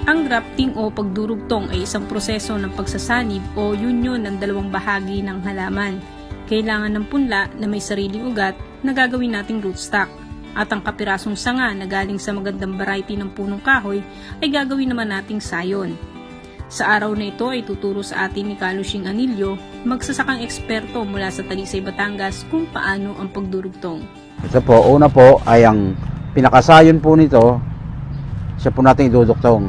Ang grafting o pagdurugtong ay isang proseso ng pagsasanib o union ng dalawang bahagi ng halaman. Kailangan ng punla na may sariling ugat na gagawin nating rootstock. At ang kapirasong sanga na galing sa magandang variety ng punong kahoy ay gagawin naman nating sayon. Sa araw na ito ay tuturo sa atin ni Kalushing Anilio, magsasakang eksperto mula sa Talisay, Batangas kung paano ang pagdurugtong. Ito po, una po ay ang pinakasayon po nito, siya po natin iduduktong.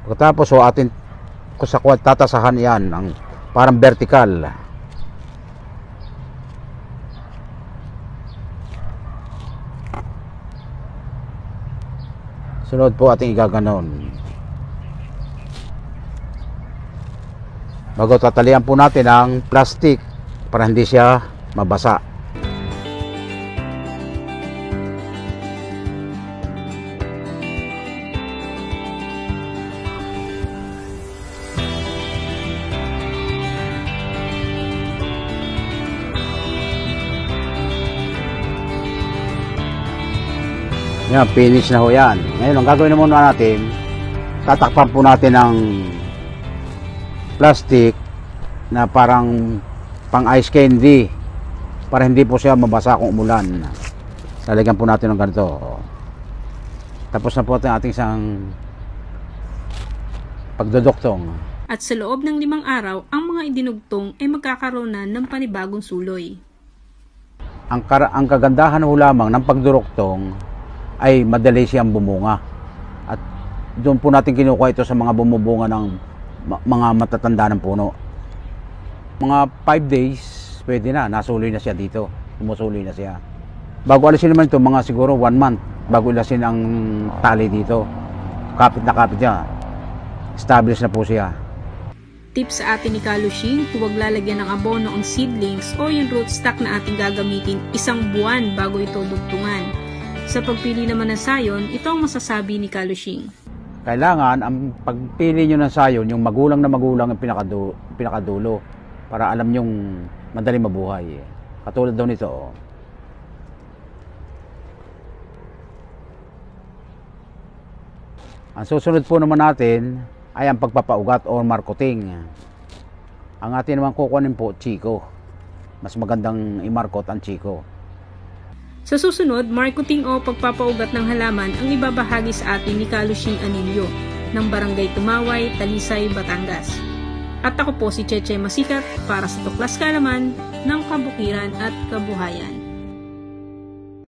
Pagkatapos so atin kusakwat tatasahan yan ang parang vertical. Sunod po ating igaganon. Bago tatalian po natin ang plastic para hindi siya mabasa. Yan, finish na ho yan. Ngayon, ang gagawin na muna natin, tatakpan po natin ng plastic na parang pang ice candy para hindi po siya mabasa kung umulan. Lalagyan po natin ng ganito. Tapos na po ang ating isang pagduduktong. At sa loob ng 5 araw, ang mga idinugtong ay magkakaroon na ng panibagong suloy. Ang kagandahan ho lamang ng pagduruktong ay madali siyang bumunga. At doon po natin kinukuha ito sa mga bumubunga ng mga matatanda ng puno. Mga 5 days, pwede na, nasuloy na siya dito. Sumusuloy na siya. Bago alisin naman ito, mga siguro 1 month bago ilasin ang tali dito. Kapit na kapit niya. Established na po siya. Tips sa atin ni Kalushing, huwag lalagyan ng abono ang seedlings o yung rootstock na ating gagamitin 1 buwan bago ito dugtungan. Sa pagpili naman ng sayon, ito ang masasabi ni Kalushing. Kailangan, ang pagpili nyo ng sayon, yung magulang na magulang ang pinakadulo para alam nyong madali mabuhay. Katulad daw nito. Ang susunod po naman natin ay ang pagpapaugat o marketing. Ang atin naman kukunin po, chiko. Mas magandang i-markot ang chiko. Sa susunod, marketing o pagpapaugat ng halaman ang ibabahagi sa atin ni Kalushing Anilio ng Barangay Tumaway, Talisay, Batangas. At ako po si Cheche Masikat para sa Tuklas Kaalaman ng Kabukiran at Kabuhayan.